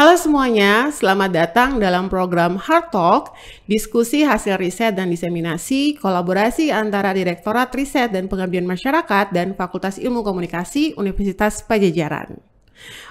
Halo semuanya, selamat datang dalam program Hard Talk, diskusi hasil riset dan diseminasi, kolaborasi antara Direktorat Riset dan Pengabdian Masyarakat dan Fakultas Ilmu Komunikasi Universitas Padjadjaran.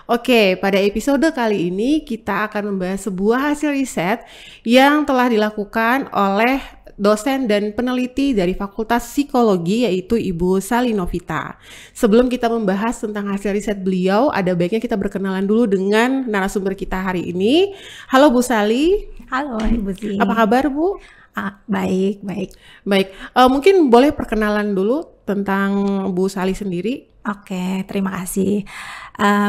Oke, pada episode kali ini kita akan membahas sebuah hasil riset yang telah dilakukan oleh dosen dan peneliti dari Fakultas Psikologi yaitu Ibu Sally Novita. Sebelum kita membahas tentang hasil riset beliau, ada baiknya kita berkenalan dulu dengan narasumber kita hari ini. Halo Bu Sally. Halo Ibu Zee. Apa kabar Bu? Baik. Baik, mungkin boleh perkenalan dulu tentang Bu Sally sendiri. Oke, terima kasih.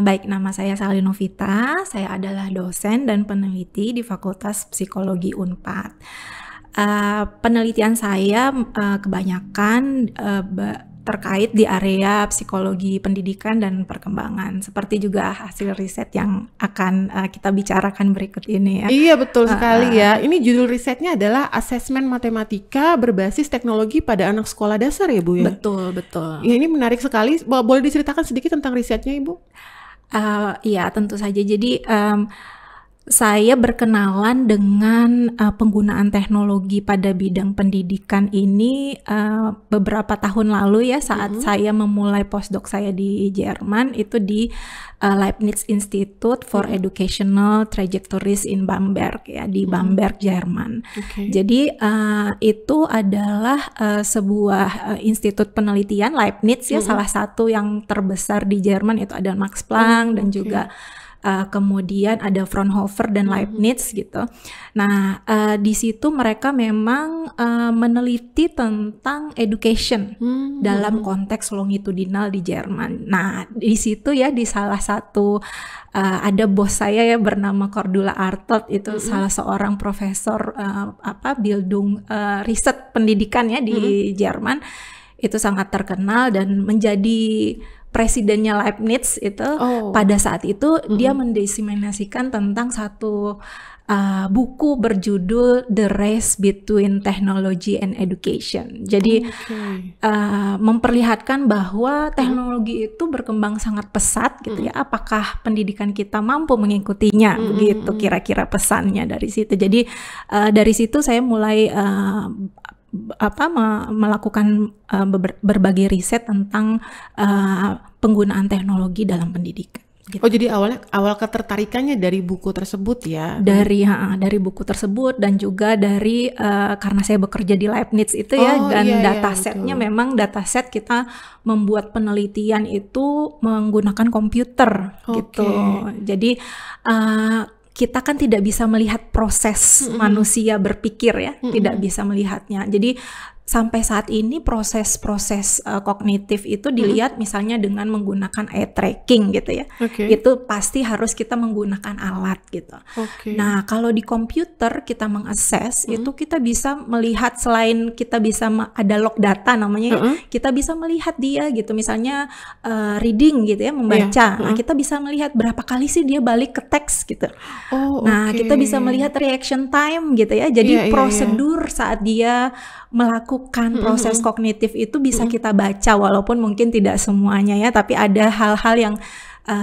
Baik, nama saya Sally Novita. Saya adalah dosen dan peneliti di Fakultas Psikologi Unpad. Penelitian saya kebanyakan terkait di area psikologi pendidikan dan perkembangan, seperti juga hasil riset yang akan kita bicarakan berikut ini ya. Iya betul sekali ya. Ini judul risetnya adalah Asesmen Matematika Berbasis Teknologi pada Anak Sekolah Dasar ya Bu ya? Betul. Ya, ini menarik sekali. Boleh diceritakan sedikit tentang risetnya Ibu? Iya tentu saja. Jadi saya berkenalan dengan penggunaan teknologi pada bidang pendidikan ini beberapa tahun lalu ya, saat saya memulai postdoc saya di Jerman, itu di Leibniz Institute for Educational Trajectories in Bamberg ya, di Bamberg, Jerman. Jadi itu adalah sebuah institut penelitian Leibniz ya, salah satu yang terbesar di Jerman. Itu ada Max Planck dan juga kemudian ada Fraunhofer dan Leibniz gitu. Nah, di situ mereka memang meneliti tentang education dalam konteks longitudinal di Jerman. Nah, di situ ya, di salah satu ada bos saya ya bernama Cordula Artaud, itu salah seorang profesor Bildung riset pendidikan ya di Jerman. Itu sangat terkenal dan menjadi presidennya Leibniz itu. Pada saat itu dia mendiseminasikan tentang satu buku berjudul The Race Between Technology and Education. Jadi memperlihatkan bahwa teknologi itu berkembang sangat pesat gitu ya. Apakah pendidikan kita mampu mengikutinya? Begitu kira-kira pesannya dari situ. Jadi dari situ saya mulai melakukan berbagai riset tentang penggunaan teknologi dalam pendidikan. Gitu. Oh, jadi awal ketertarikannya dari buku tersebut ya? Dari buku tersebut dan juga dari karena saya bekerja di Leibniz itu ya, dan datasetnya memang dataset kita membuat penelitian itu menggunakan komputer gitu. Jadi kita kan tidak bisa melihat proses manusia berpikir ya, tidak bisa melihatnya. Jadi sampai saat ini proses-proses kognitif itu dilihat misalnya dengan menggunakan eye tracking gitu ya. Itu pasti harus kita menggunakan alat gitu. Nah, kalau di komputer kita mengakses itu kita bisa melihat, selain kita bisa ada log data namanya, kita bisa melihat dia gitu. Misalnya reading gitu ya, membaca. Nah, kita bisa melihat berapa kali sih dia balik ke teks gitu. Nah, kita bisa melihat reaction time gitu ya. Jadi prosedur saat dia melakukan proses kognitif itu bisa kita baca, walaupun mungkin tidak semuanya ya, tapi ada hal-hal yang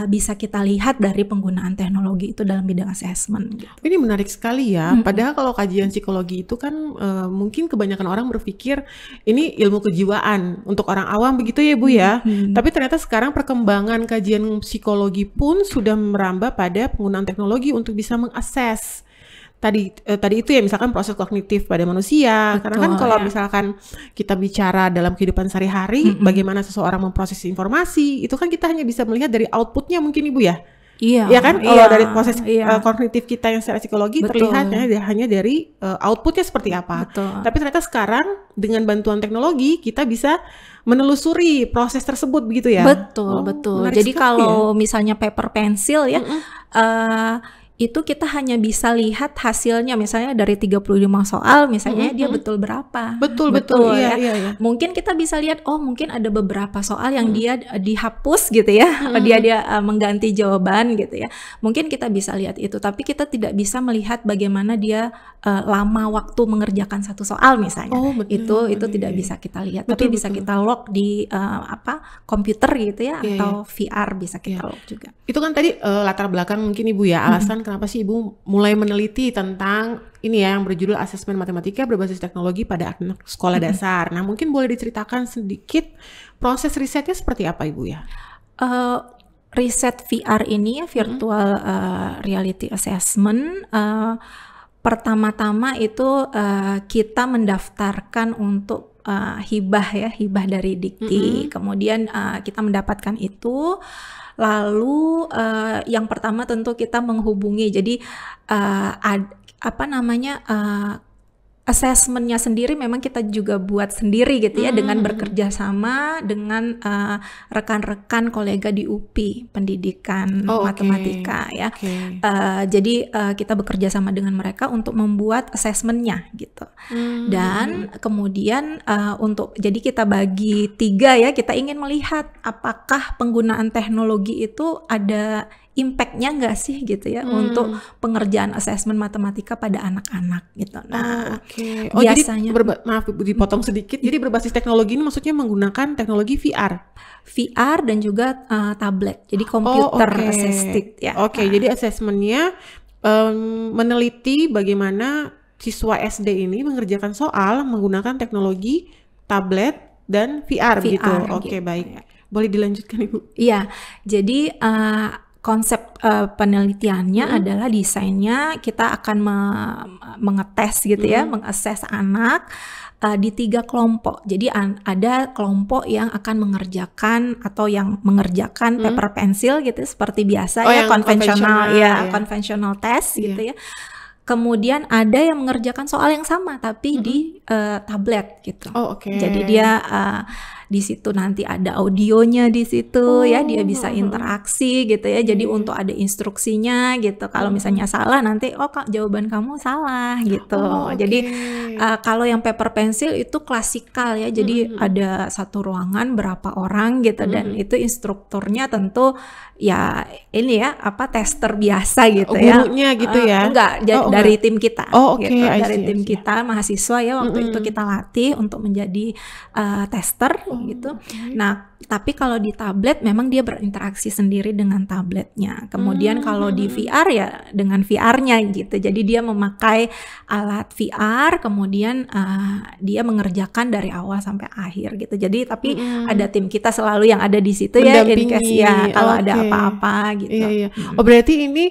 bisa kita lihat dari penggunaan teknologi itu dalam bidang assessment gitu. Ini menarik sekali ya. Padahal kalau kajian psikologi itu kan mungkin kebanyakan orang berpikir ini ilmu kejiwaan untuk orang awam begitu ya Bu ya. Tapi ternyata sekarang perkembangan kajian psikologi pun sudah merambah pada penggunaan teknologi untuk bisa mengakses tadi itu ya, misalkan proses kognitif pada manusia. Karena kan kalau misalkan kita bicara dalam kehidupan sehari-hari, bagaimana seseorang memproses informasi, itu kan kita hanya bisa melihat dari outputnya mungkin Ibu ya. Ya kan, kalau dari proses kognitif kita yang secara psikologi terlihat hanya dari outputnya seperti apa. Tapi ternyata sekarang dengan bantuan teknologi kita bisa menelusuri proses tersebut begitu ya. Betul. Jadi kalau misalnya paper pensil ya, itu kita hanya bisa lihat hasilnya, misalnya dari 35 soal misalnya dia betul berapa. Betul ya. Iya. Mungkin kita bisa lihat, mungkin ada beberapa soal yang dia dihapus gitu ya, dia mengganti jawaban gitu ya. Mungkin kita bisa lihat itu, tapi kita tidak bisa melihat bagaimana dia lama waktu mengerjakan satu soal misalnya. Itu tidak bisa kita lihat, tapi bisa kita log di komputer gitu ya, atau VR bisa kita log juga. Itu kan tadi latar belakang mungkin Ibu ya, alasan kenapa sih Ibu mulai meneliti tentang ini ya yang berjudul Asesmen Matematika Berbasis Teknologi pada Anak Sekolah Dasar. Nah, mungkin boleh diceritakan sedikit proses risetnya seperti apa Ibu ya? Riset VR ini ya, virtual reality assessment, pertama-tama itu kita mendaftarkan untuk hibah dari Dikti. Kemudian kita mendapatkan itu. Lalu yang pertama tentu kita menghubungi, jadi assessment-nya sendiri memang kita juga buat sendiri gitu ya, dengan bekerja sama dengan rekan-rekan kolega di UPI Pendidikan Matematika ya. Jadi kita bekerja sama dengan mereka untuk membuat assessment-nya gitu. Dan kemudian jadi kita bagi 3 ya, kita ingin melihat apakah penggunaan teknologi itu ada impact-nya nggak sih gitu ya untuk pengerjaan asesmen matematika pada anak-anak gitu. Nah, biasanya jadi maaf dipotong sedikit. Jadi berbasis teknologi ini maksudnya menggunakan teknologi VR dan juga tablet. Jadi computer assisted ya. Jadi asesmennya meneliti bagaimana siswa SD ini mengerjakan soal menggunakan teknologi tablet dan VR gitu. Baik. Boleh dilanjutkan Ibu? Iya. Jadi konsep penelitiannya adalah desainnya kita akan mengetes gitu ya, mengakses anak di 3 kelompok. Jadi ada kelompok yang akan mengerjakan atau yang mengerjakan paper pencil gitu seperti biasa ya, konvensional test gitu ya. Kemudian ada yang mengerjakan soal yang sama tapi di tablet gitu. Jadi dia di situ nanti ada audionya di situ ya, dia bisa interaksi gitu ya. Jadi untuk ada instruksinya gitu. Kalau misalnya salah nanti jawaban kamu salah gitu. Jadi kalau yang paper pencil itu klasikal ya. Jadi ada satu ruangan berapa orang gitu dan itu instrukturnya tentu ya ini ya tester biasa gitu ya. Gurunya gitu ya. Enggak, dari tim kita. Gitu. Dari tim kita mahasiswa ya, waktu itu kita latih untuk menjadi tester gitu. Nah, tapi kalau di tablet memang dia berinteraksi sendiri dengan tabletnya. Kemudian kalau di VR ya dengan VR-nya gitu. Jadi dia memakai alat VR, kemudian dia mengerjakan dari awal sampai akhir gitu. Jadi tapi ada tim kita selalu yang ada di situ ya, in case ya kalau ada apa-apa gitu. Berarti ini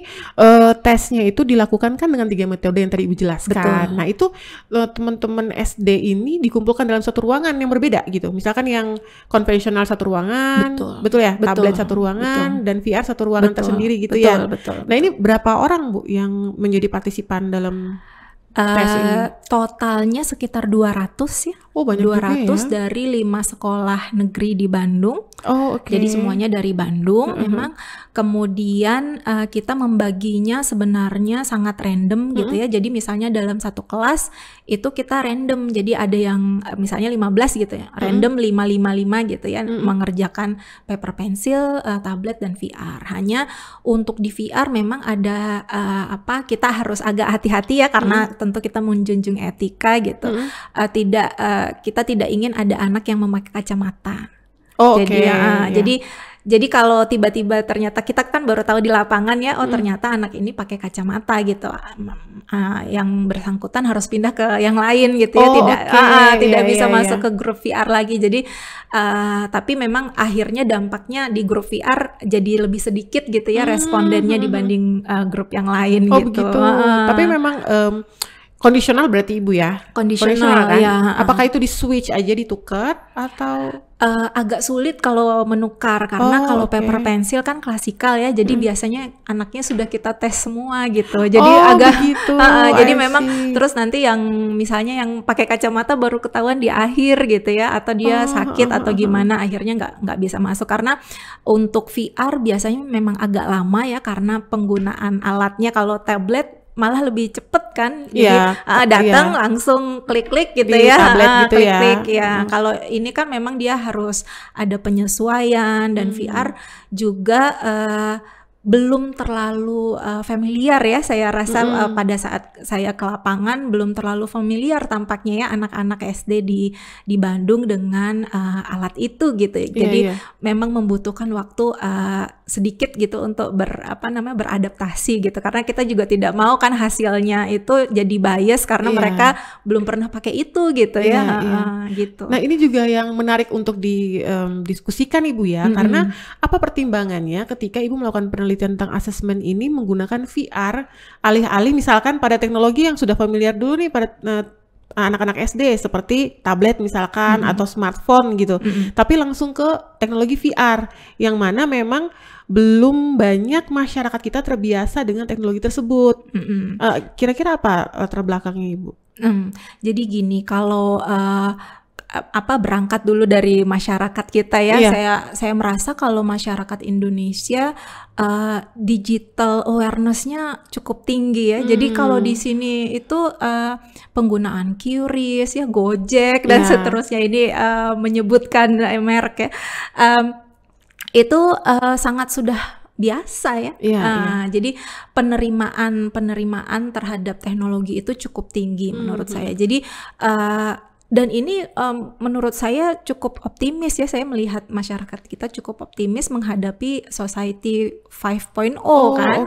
tesnya itu dilakukan kan dengan 3 metode yang tadi Ibu jelaskan. Nah, itu teman-teman SD ini dikumpulkan dalam satu ruangan yang berbeda gitu. Misalkan yang konvensional satu ruangan, betul ya, tablet satu ruangan dan VR satu ruangan tersendiri gitu ya. Nah, ini berapa orang Bu yang menjadi partisipan dalam tes ini? Totalnya sekitar 200 ya. Banyak 200 ya? Dari 5 sekolah negeri di Bandung. Jadi semuanya dari Bandung memang. Kemudian kita membaginya sebenarnya sangat random gitu ya. Jadi misalnya dalam satu kelas itu kita random. Jadi ada yang misalnya 15 gitu ya. Random 5 gitu ya, mengerjakan paper pencil, tablet dan VR. Hanya untuk di VR memang ada kita harus agak hati-hati ya karena tentu kita menjunjung etika gitu. Kita tidak ingin ada anak yang memakai kacamata. Jadi kalau tiba-tiba ternyata kita kan baru tahu di lapangan ya, ternyata anak ini pakai kacamata gitu, yang bersangkutan harus pindah ke yang lain gitu ya, tidak bisa masuk ke grup VR lagi. Jadi tapi memang akhirnya dampaknya di grup VR jadi lebih sedikit gitu ya respondennya dibanding grup yang lain gitu. Tapi memang kondisional berarti Ibu ya? Kondisional kan? Ya. Apakah itu di switch aja, ditukar atau? Agak sulit kalau menukar karena kalau paper pencil kan klasikal ya, jadi biasanya anaknya sudah kita tes semua gitu. Jadi agak jadi memang terus nanti yang misalnya yang pakai kacamata baru ketahuan di akhir gitu ya, atau dia sakit atau gimana akhirnya nggak bisa masuk. Karena untuk VR biasanya memang agak lama ya karena penggunaan alatnya. Kalau tablet malah lebih cepet kan, jadi datang langsung klik-klik gitu di ya, tablet gitu klik-klik ya. Kalau ini kan memang dia harus ada penyesuaian dan VR juga belum terlalu familiar ya, saya rasa pada saat saya ke lapangan belum terlalu familiar tampaknya ya anak-anak SD di Bandung dengan alat itu gitu. Jadi memang membutuhkan waktu sedikit gitu untuk beradaptasi gitu, karena kita juga tidak mau kan hasilnya itu jadi bias karena mereka belum pernah pakai itu gitu gitu. Nah, ini juga yang menarik untuk didiskusikan Ibu ya, karena apa pertimbangannya ketika Ibu melakukan penelitian tentang asesmen ini menggunakan VR alih-alih misalkan pada teknologi yang sudah familiar dulu nih pada anak-anak SD seperti tablet misalkan atau smartphone gitu, tapi langsung ke teknologi VR yang mana memang belum banyak masyarakat kita terbiasa dengan teknologi tersebut. Kira-kira apa latar belakangnya Ibu? Jadi gini, kalau berangkat dulu dari masyarakat kita ya, saya merasa kalau masyarakat Indonesia digital awareness-nya cukup tinggi ya. Jadi kalau di sini itu penggunaan QRIS ya, Gojek dan seterusnya, ini menyebutkan merek ya, itu sangat sudah biasa ya. Jadi penerimaan terhadap teknologi itu cukup tinggi menurut saya. Jadi dan ini menurut saya cukup optimis ya, saya melihat masyarakat kita cukup optimis menghadapi society 5.0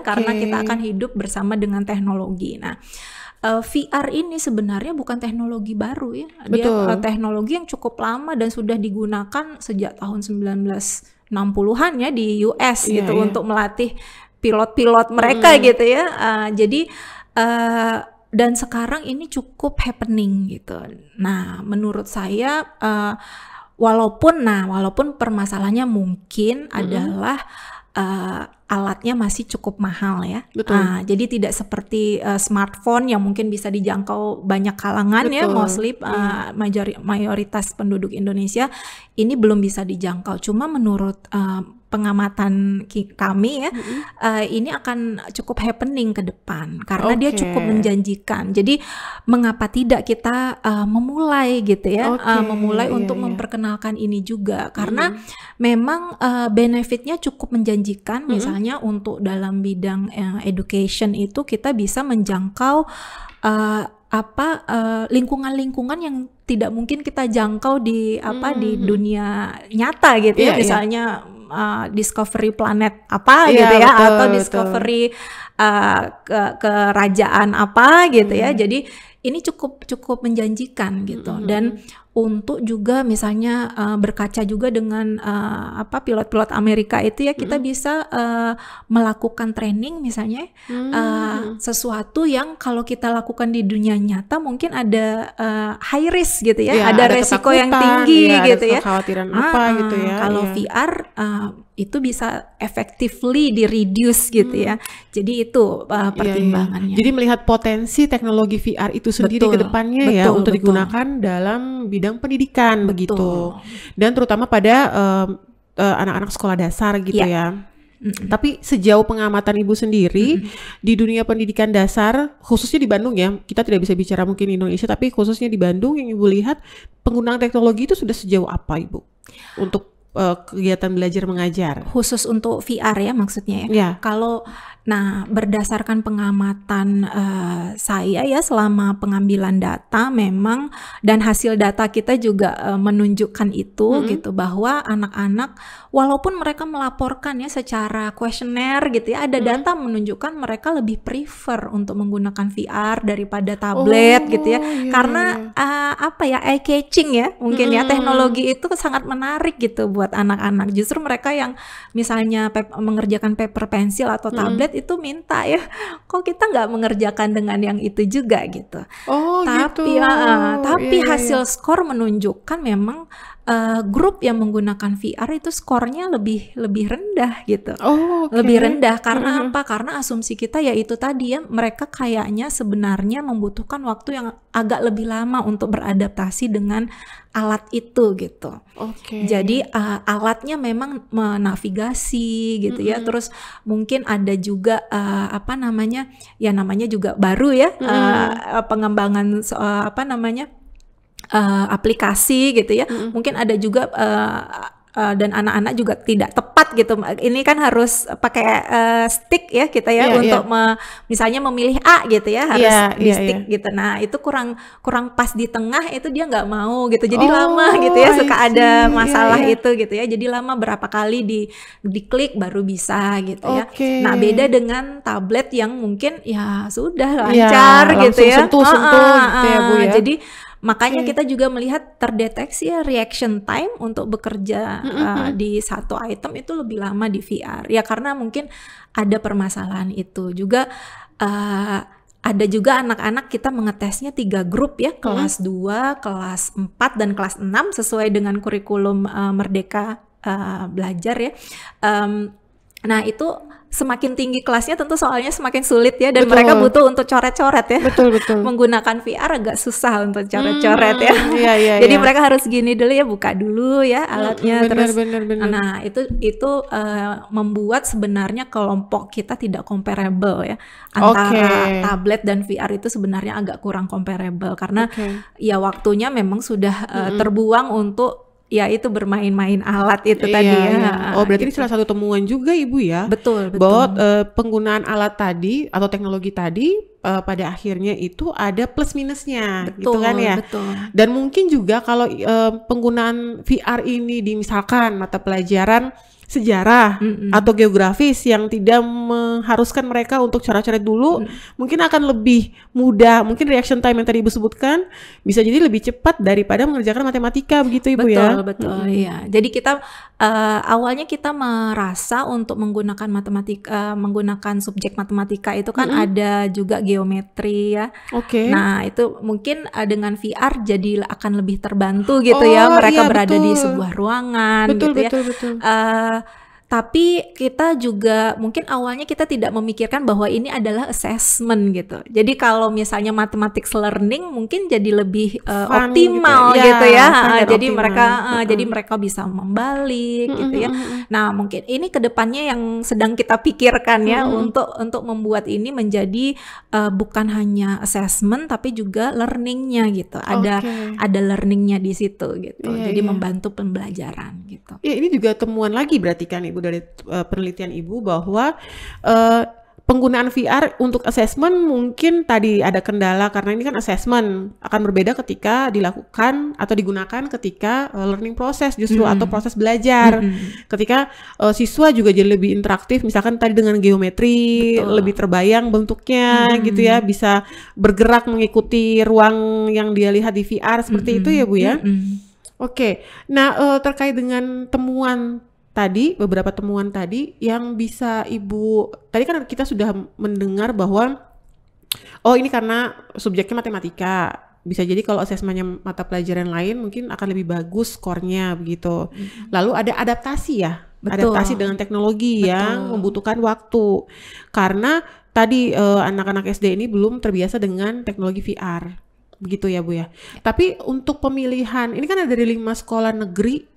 karena kita akan hidup bersama dengan teknologi. Nah, VR ini sebenarnya bukan teknologi baru ya, dia teknologi yang cukup lama dan sudah digunakan sejak tahun 1960-an ya di US gitu untuk melatih pilot-pilot mereka gitu ya. Jadi dan sekarang ini cukup happening gitu. Nah, menurut saya walaupun permasalahannya mungkin adalah alatnya masih cukup mahal ya. Jadi tidak seperti smartphone yang mungkin bisa dijangkau banyak kalangan ya, mostly mayoritas penduduk Indonesia ini belum bisa dijangkau. Cuma menurut pengamatan kami ya, ini akan cukup happening ke depan karena dia cukup menjanjikan. Jadi mengapa tidak kita memulai gitu ya, memulai untuk memperkenalkan ini juga, karena memang benefitnya cukup menjanjikan. Misalnya untuk dalam bidang education itu kita bisa menjangkau lingkungan-lingkungan yang tidak mungkin kita jangkau di di dunia nyata gitu ya. Misalnya discovery planet gitu ya, atau discovery kerajaan apa gitu ya. Jadi ini cukup menjanjikan gitu. Dan untuk juga misalnya berkaca juga dengan pilot-pilot Amerika itu ya, kita bisa melakukan training misalnya sesuatu yang kalau kita lakukan di dunia nyata mungkin ada high risk gitu ya, ada resiko yang tinggi gitu ya, kekhawatiran apa gitu ya. Kalau VR itu bisa effectively di-reduce gitu ya. Jadi itu pertimbangannya. Jadi melihat potensi teknologi VR itu sendiri ke depannya untuk digunakan dalam bidang pendidikan begitu. Dan terutama pada anak-anak sekolah dasar gitu ya. Tapi sejauh pengamatan Ibu sendiri di dunia pendidikan dasar, khususnya di Bandung ya, kita tidak bisa bicara mungkin Indonesia, tapi khususnya di Bandung yang Ibu lihat penggunaan teknologi itu sudah sejauh apa Ibu untuk kegiatan belajar mengajar? Khusus untuk VR ya maksudnya ya? Kalau berdasarkan pengamatan saya ya selama pengambilan data memang, dan hasil data kita juga menunjukkan itu gitu, bahwa anak-anak walaupun mereka melaporkan ya secara kuesioner gitu ya, ada data menunjukkan mereka lebih prefer untuk menggunakan VR daripada tablet gitu ya. Karena eye catching ya mungkin ya, teknologi itu sangat menarik gitu buat anak-anak. Justru mereka yang misalnya mengerjakan paper pensil atau tablet itu minta ya, kok kita nggak mengerjakan dengan yang itu juga gitu. Tapi hasil skor menunjukkan memang grup yang menggunakan VR itu skornya lebih rendah gitu. Lebih rendah karena apa? Karena asumsi kita yaitu tadi ya, mereka kayaknya sebenarnya membutuhkan waktu yang agak lebih lama untuk beradaptasi dengan alat itu gitu. Jadi alatnya memang menavigasi gitu ya. Terus mungkin ada juga namanya juga baru ya, pengembangan aplikasi gitu ya. Mungkin ada juga dan anak-anak juga tidak tepat gitu. Ini kan harus pakai stick ya kita ya untuk misalnya memilih A gitu ya, harus di stick gitu. Nah itu kurang pas di tengah, itu dia nggak mau gitu. Jadi lama gitu ya, suka ada masalah itu gitu ya. Jadi lama berapa kali diklik baru bisa gitu ya. Nah beda dengan tablet yang mungkin ya sudah lancar gitu ya. Sentuh-sentuh gitu ya Bu ya. Jadi makanya kita juga melihat terdeteksi ya reaction time untuk bekerja di satu item itu lebih lama di VR. Ya karena mungkin ada permasalahan itu. Juga ada juga anak-anak kita mengetesnya 3 grup ya, kelas 2, kelas 4 dan kelas 6 sesuai dengan kurikulum Merdeka Belajar ya. Nah itu semakin tinggi kelasnya tentu soalnya semakin sulit ya, dan mereka butuh untuk coret-coret ya. Betul. Menggunakan VR agak susah untuk coret-coret ya. Jadi mereka harus gini dulu ya, buka dulu ya alatnya. Bener. Nah itu membuat sebenarnya kelompok kita tidak comparable ya, antara tablet dan VR itu sebenarnya agak kurang comparable karena ya waktunya memang sudah terbuang untuk ya itu bermain-main alat itu tadi ya. Oh berarti ini salah satu temuan juga Ibu ya. Betul. Bahwa penggunaan alat tadi atau teknologi tadi pada akhirnya itu ada plus minusnya. Betul, gitu kan ya. Betul. Dan mungkin juga kalau penggunaan VR ini di misalkan mata pelajaran sejarah atau geografis yang tidak mengharuskan mereka untuk coret-coret dulu, mungkin akan lebih mudah. Mungkin reaction time yang tadi Ibu sebutkan bisa jadi lebih cepat daripada mengerjakan matematika begitu Ibu ya. Betul ya. Jadi kita awalnya kita merasa untuk menggunakan matematika, menggunakan subjek matematika itu kan ada juga geometri ya. Nah itu mungkin dengan VR jadi akan lebih terbantu gitu ya. Mereka berada di sebuah ruangan gitu ya. Betul. Tapi kita juga mungkin awalnya kita tidak memikirkan bahwa ini adalah assessment gitu. Jadi kalau misalnya mathematics learning mungkin jadi lebih optimal gitu ya. Jadi mereka bisa membalik gitu ya. Nah mungkin ini kedepannya yang sedang kita pikirkan ya untuk membuat ini menjadi bukan hanya assessment tapi juga learningnya gitu. Ada learningnya di situ gitu. Jadi membantu pembelajaran gitu. Ya ini juga temuan lagi berarti kan Ibu dari penelitian Ibu bahwa penggunaan VR untuk assessment mungkin tadi ada kendala karena ini kan assessment akan berbeda ketika dilakukan atau digunakan ketika learning process justru atau proses belajar. Ketika siswa juga jadi lebih interaktif, misalkan tadi dengan geometri lebih terbayang bentuknya gitu ya, bisa bergerak mengikuti ruang yang dia lihat di VR seperti itu ya Bu ya. Nah terkait dengan temuan tadi, beberapa temuan tadi yang bisa Ibu, tadi kan kita sudah mendengar bahwa ini karena subjeknya matematika, bisa jadi kalau asesmennya mata pelajaran lain mungkin akan lebih bagus skornya begitu. Lalu ada adaptasi ya, adaptasi dengan teknologi yang membutuhkan waktu karena tadi anak-anak SD ini belum terbiasa dengan teknologi VR begitu ya Bu ya. Tapi untuk pemilihan ini kan ada dari 5 sekolah negeri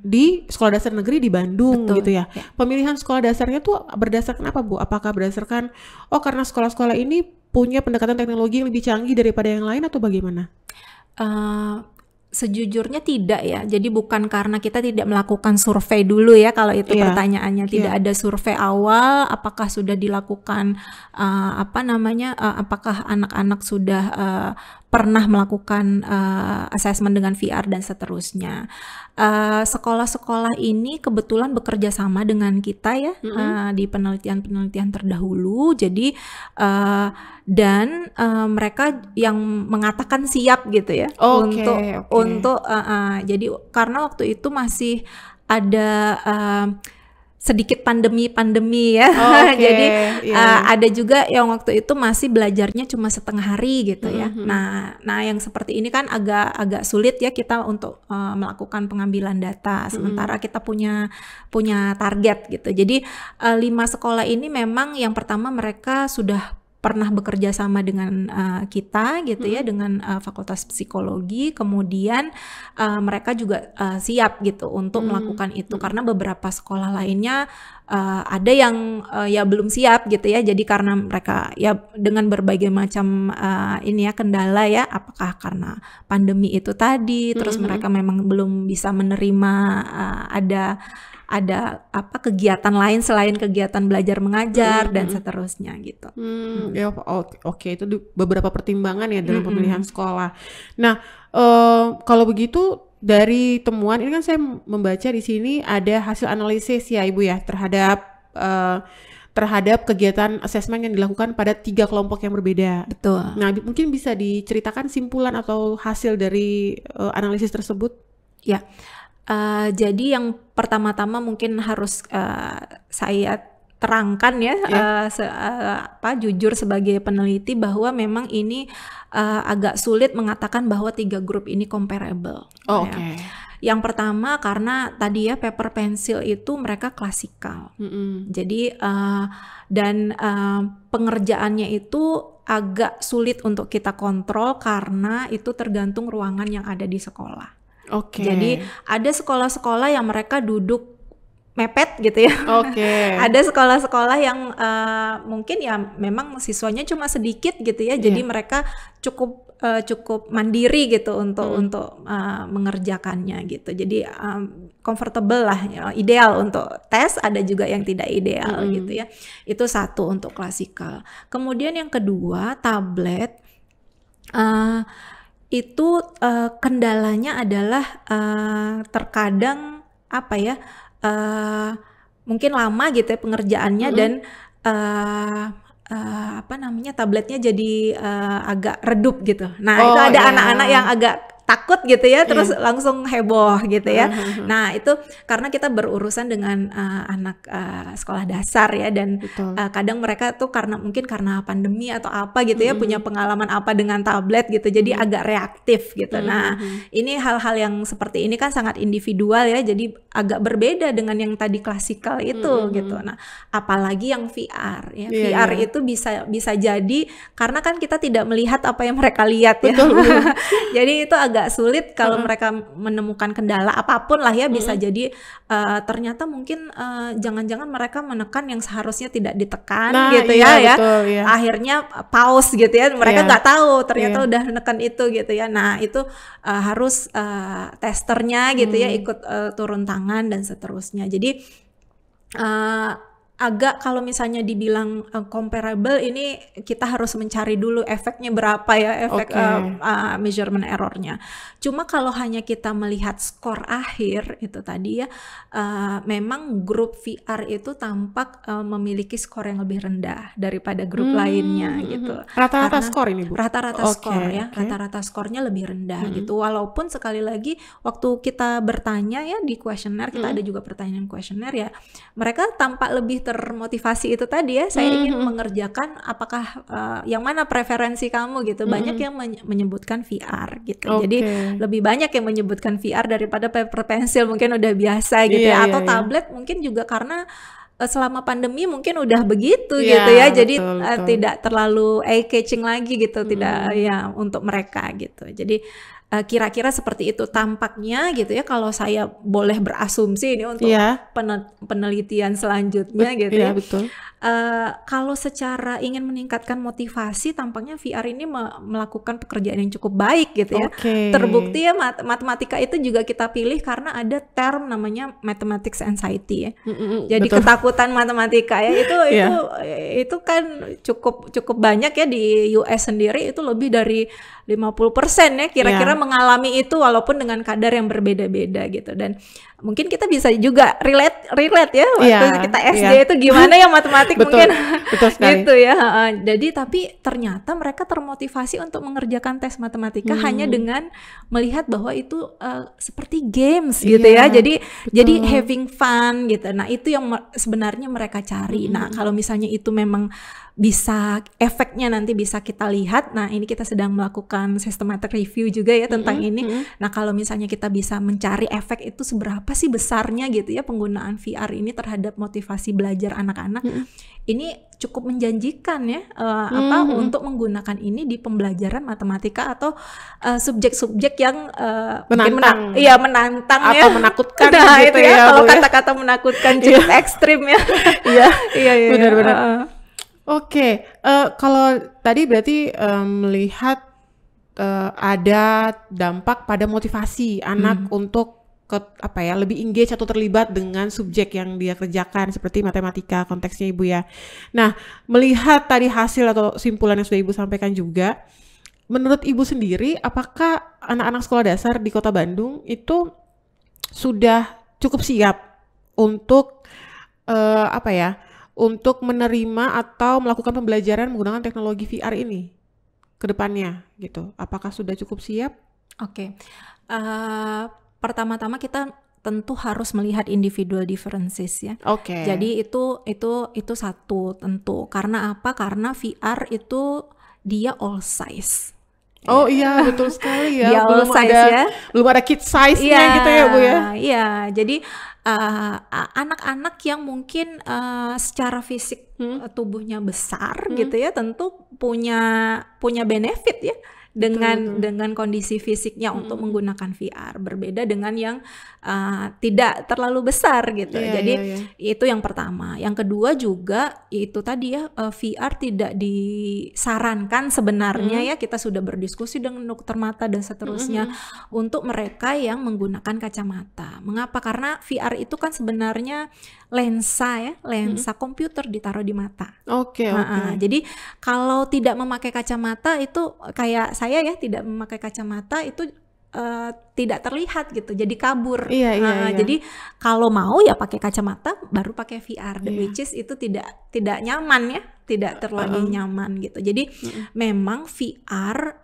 di sekolah dasar negeri di Bandung gitu ya. Pemilihan sekolah dasarnya tuh berdasarkan apa Bu? Apakah berdasarkan karena sekolah-sekolah ini punya pendekatan teknologi yang lebih canggih daripada yang lain atau bagaimana? Sejujurnya tidak ya. Jadi bukan karena kita tidak melakukan survei dulu ya kalau itu pertanyaannya. Tidak ada survei awal apakah sudah dilakukan apakah anak-anak sudah pernah melakukan assessment dengan VR dan seterusnya. Sekolah-sekolah ini kebetulan bekerja sama dengan kita ya di penelitian-penelitian terdahulu. Jadi dan mereka yang mengatakan siap gitu ya untuk jadi karena waktu itu masih ada sedikit pandemi ya. Jadi ada juga yang waktu itu masih belajarnya cuma setengah hari gitu ya. Nah yang seperti ini kan agak sulit ya kita untuk melakukan pengambilan data. Sementara kita punya target gitu. Jadi 5 sekolah ini memang yang pertama mereka sudah pernah bekerja sama dengan kita gitu ya, dengan Fakultas Psikologi, kemudian mereka juga siap gitu untuk melakukan itu, karena beberapa sekolah lainnya ada yang ya belum siap gitu ya. Jadi karena mereka ya dengan berbagai macam ini ya kendala ya, apakah karena pandemi itu tadi, terus mereka memang belum bisa menerima ada apa kegiatan lain selain kegiatan belajar mengajar dan seterusnya gitu. Ya, oke, itu beberapa pertimbangan ya dalam pemilihan sekolah. Nah, kalau begitu dari temuan ini kan saya membaca di sini ada hasil analisis ya Ibu ya terhadap kegiatan asesmen yang dilakukan pada 3 kelompok yang berbeda. Betul. Nah, mungkin bisa diceritakan simpulan atau hasil dari analisis tersebut? Ya. Jadi yang pertama-tama mungkin harus saya terangkan ya, jujur sebagai peneliti bahwa memang ini agak sulit mengatakan bahwa 3 grup ini comparable. Oh, ya. oke. Yang pertama karena tadi ya paper pensil itu mereka klasikal. Jadi dan pengerjaannya itu agak sulit untuk kita kontrol karena itu tergantung ruangan yang ada di sekolah. Oke. Jadi ada sekolah-sekolah yang mereka duduk mepet gitu ya. Oke. Ada sekolah-sekolah yang mungkin ya memang siswanya cuma sedikit gitu ya. Jadi mereka cukup mandiri gitu untuk mengerjakannya gitu. Jadi comfortable lah, ya, ideal untuk tes. Ada juga yang tidak ideal gitu ya. Itu satu untuk klasikal. Kemudian yang kedua tablet. Itu kendalanya adalah terkadang apa ya mungkin lama gitu ya pengerjaannya dan tabletnya jadi agak redup gitu. Nah itu ada anak-anak yang agak takut gitu ya, terus langsung heboh gitu ya. Nah itu karena kita berurusan dengan anak sekolah dasar ya, dan kadang mereka tuh mungkin karena pandemi atau apa gitu ya, punya pengalaman apa dengan tablet gitu, jadi agak reaktif gitu. Nah ini hal-hal yang seperti ini kan sangat individual ya, jadi agak berbeda dengan yang tadi klasikal itu gitu. Nah apalagi yang VR ya, VR itu bisa jadi karena kan kita tidak melihat apa yang mereka lihat ya. Jadi itu agak sulit kalau mereka menemukan kendala apapun lah ya, bisa jadi ternyata mungkin jangan-jangan mereka menekan yang seharusnya tidak ditekan gitu ya. Betul, ya. Akhirnya pause gitu ya, mereka nggak tahu ternyata udah menekan itu gitu ya. Nah itu harus testernya gitu ya ikut turun tangan dan seterusnya. Jadi agak kalau misalnya dibilang comparable, ini kita harus mencari dulu efeknya berapa ya, efek measurement errornya. Cuma kalau hanya kita melihat skor akhir itu tadi ya, memang grup VR itu tampak memiliki skor yang lebih rendah daripada grup lainnya gitu. Rata-rata skor ini Bu? Rata-rata skor ya, rata-rata skornya lebih rendah gitu. Walaupun sekali lagi waktu kita bertanya ya di kuesioner, kita ada juga pertanyaan kuesioner ya, mereka tampak lebih termotivasi itu tadi ya, saya ingin mengerjakan apakah yang mana preferensi kamu gitu. Banyak yang menyebutkan VR gitu. Jadi lebih banyak yang menyebutkan VR daripada paper pensil, mungkin udah biasa gitu ya, atau tablet mungkin juga karena selama pandemi mungkin udah begitu gitu ya, jadi tidak terlalu eye-catching lagi gitu, tidak ya untuk mereka gitu. Jadi kira-kira seperti itu tampaknya gitu ya, kalau saya boleh berasumsi ini untuk penelitian selanjutnya gitu ya. Betul. Kalau secara ingin meningkatkan motivasi, tampaknya VR ini melakukan pekerjaan yang cukup baik gitu ya. Terbukti ya matematika itu juga kita pilih karena ada term namanya mathematics anxiety ya. Jadi ketakutan matematika ya, itu kan cukup banyak ya di US sendiri, itu lebih dari 50% ya kira-kira mengalami itu, walaupun dengan kadar yang berbeda-beda gitu. Dan mungkin kita bisa juga relate ya waktu kita SD itu gimana ya matematik mungkin gitu ya. Jadi tapi ternyata mereka termotivasi untuk mengerjakan tes matematika hanya dengan melihat bahwa itu seperti games gitu ya. Jadi having fun gitu. Nah itu yang sebenarnya mereka cari. Nah kalau misalnya itu memang bisa efeknya nanti bisa kita lihat. Nah ini kita sedang melakukan melakukan systematic review juga ya tentang ini. Nah, kalau misalnya kita bisa mencari efek itu seberapa sih besarnya gitu ya penggunaan VR ini terhadap motivasi belajar anak-anak, ini cukup menjanjikan ya untuk menggunakan ini di pembelajaran matematika atau subjek-subjek yang menantang, menantang atau ya, menakutkan nah, gitu itu ya. Kalau Bu, kata-kata menakutkan cukup ekstrim ya. Iya, benar-benar. Oke, kalau tadi berarti melihat ada dampak pada motivasi anak untuk lebih engage atau terlibat dengan subjek yang dia kerjakan seperti matematika konteksnya Ibu ya. Nah, melihat tadi hasil atau simpulan yang sudah Ibu sampaikan juga, menurut Ibu sendiri apakah anak-anak sekolah dasar di Kota Bandung itu sudah cukup siap untuk untuk menerima atau melakukan pembelajaran menggunakan teknologi VR ini ke depannya gitu? Apakah sudah cukup siap? Oke. Pertama-tama kita tentu harus melihat individual differences ya. Oke. Jadi itu satu tentu. Karena apa? Karena VR itu dia all size. Oh iya, betul sekali ya. Dia all size ya. Belum ada kid size-nya gitu ya Bu ya. Iya, jadi anak-anak yang mungkin secara fisik tubuhnya besar gitu ya, tentu punya benefit ya dengan kondisi fisiknya untuk menggunakan VR, berbeda dengan yang tidak terlalu besar gitu. Jadi itu yang pertama. Yang kedua juga itu tadi ya, VR tidak disarankan sebenarnya ya, kita sudah berdiskusi dengan dokter mata dan seterusnya untuk mereka yang menggunakan kacamata. Mengapa? Karena VR itu kan sebenarnya lensa komputer ditaruh di mata. Oke. Jadi kalau tidak memakai kacamata itu kayak saya ya, tidak memakai kacamata itu tidak terlihat gitu, jadi kabur. Iya. Jadi kalau mau ya pakai kacamata baru pakai VR, which is itu tidak nyaman ya, tidak terlalu nyaman gitu. Jadi memang VR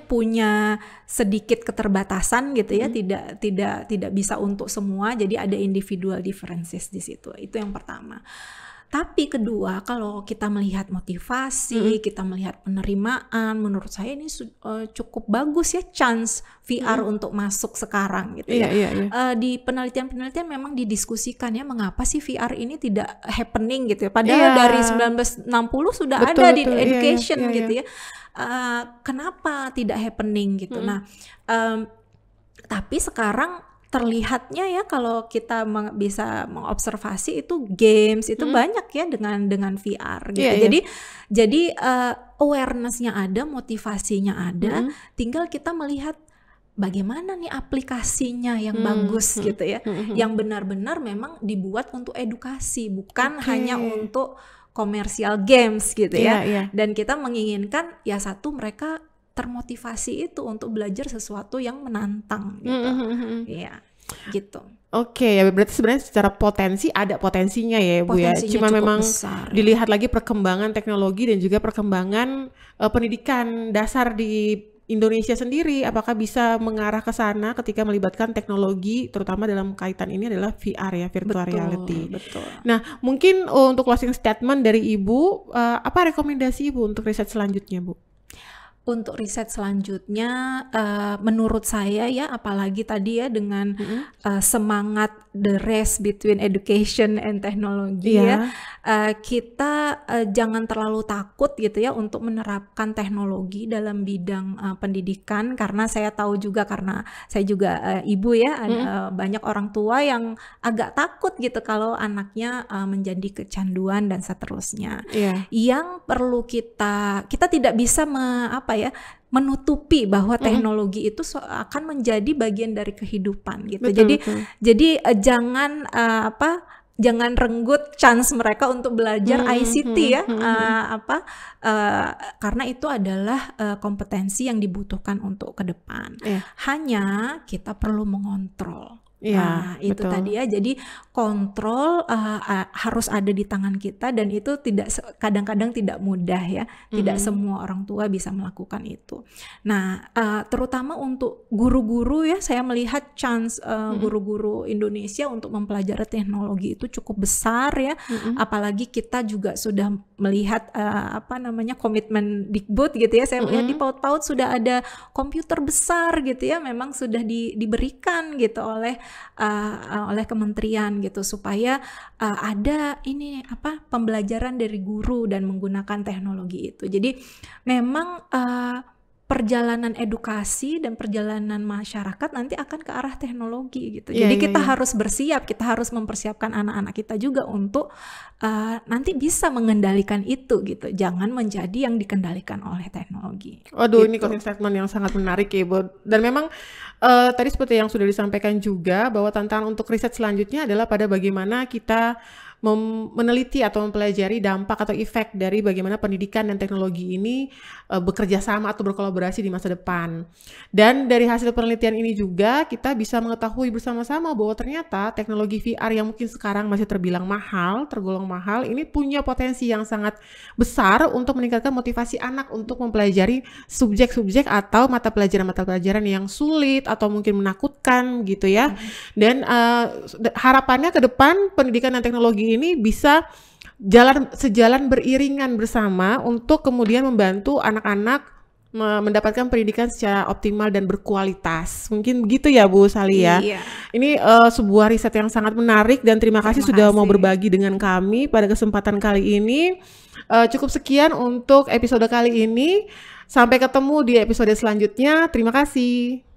punya sedikit keterbatasan gitu ya, tidak bisa untuk semua, jadi ada individual differences di situ. Itu yang pertama. Tapi kedua, kalau kita melihat motivasi, kita melihat penerimaan, menurut saya ini cukup bagus ya chance VR untuk masuk sekarang gitu ya. Di penelitian-penelitian memang didiskusikan ya, mengapa sih VR ini tidak happening gitu ya. Padahal dari 1960 sudah ada di education gitu ya. Kenapa tidak happening gitu. Nah, tapi sekarang terlihatnya ya, kalau kita bisa mengobservasi itu games itu banyak ya dengan VR gitu. Jadi awareness-nya ada, motivasinya ada, tinggal kita melihat bagaimana nih aplikasinya yang bagus gitu ya, yang benar-benar memang dibuat untuk edukasi, bukan hanya untuk komersial games gitu ya. Dan kita menginginkan ya satu, mereka termotivasi itu untuk belajar sesuatu yang menantang gitu. Iya, gitu. Oke, ya berarti sebenarnya secara potensi ada potensinya ya Bu ya. Cuma memang besar, dilihat lagi perkembangan teknologi dan juga perkembangan pendidikan dasar di Indonesia sendiri, apakah bisa mengarah ke sana ketika melibatkan teknologi, terutama dalam kaitan ini adalah VR ya, virtual reality. Betul. Nah, mungkin untuk closing statement dari Ibu, apa rekomendasi Ibu untuk riset selanjutnya Bu? Untuk riset selanjutnya, menurut saya ya, apalagi tadi ya dengan semangat the race between education and technology ya, kita jangan terlalu takut gitu ya untuk menerapkan teknologi dalam bidang pendidikan, karena saya tahu juga, karena saya juga ibu ya, banyak orang tua yang agak takut gitu kalau anaknya menjadi kecanduan dan seterusnya. Yang perlu kita tidak bisa menutupi bahwa teknologi itu akan menjadi bagian dari kehidupan gitu. Jadi jangan renggut chance mereka untuk belajar ICT ya, karena itu adalah kompetensi yang dibutuhkan untuk ke depan. Hanya kita perlu mengontrol. Iya, Itu betul. tadi ya, jadi kontrol harus ada di tangan kita, dan itu kadang-kadang tidak mudah ya, tidak semua orang tua bisa melakukan itu. Nah, terutama untuk guru-guru ya, saya melihat chance guru-guru Indonesia untuk mempelajari teknologi itu cukup besar ya, apalagi kita juga sudah melihat komitmen Dikbud gitu ya, saya melihat di PAUD sudah ada komputer besar gitu ya, memang sudah diberikan gitu oleh kementerian gitu, supaya ada pembelajaran dari guru dan menggunakan teknologi itu. Jadi memang perjalanan edukasi dan perjalanan masyarakat nanti akan ke arah teknologi gitu. Jadi kita harus bersiap, kita harus mempersiapkan anak-anak kita juga untuk nanti bisa mengendalikan itu gitu. Jangan menjadi yang dikendalikan oleh teknologi. Waduh, gitu. ini closing statement yang sangat menarik ya, Ibu. Dan memang tadi seperti yang sudah disampaikan juga, bahwa tantangan untuk riset selanjutnya adalah pada bagaimana kita meneliti atau mempelajari dampak atau efek dari bagaimana pendidikan dan teknologi ini bekerja sama atau berkolaborasi di masa depan. Dan dari hasil penelitian ini juga kita bisa mengetahui bersama-sama bahwa ternyata teknologi VR yang mungkin sekarang masih tergolong mahal, ini punya potensi yang sangat besar untuk meningkatkan motivasi anak untuk mempelajari subjek-subjek atau mata pelajaran yang sulit atau mungkin menakutkan gitu ya. Dan harapannya ke depan pendidikan dan teknologi ini bisa sejalan beriringan bersama untuk kemudian membantu anak-anak mendapatkan pendidikan secara optimal dan berkualitas. Mungkin begitu ya Bu Sally ya. Iya. Ini sebuah riset yang sangat menarik, dan terima kasih sudah mau berbagi dengan kami pada kesempatan kali ini. Cukup sekian untuk episode kali ini. Sampai ketemu di episode selanjutnya. Terima kasih.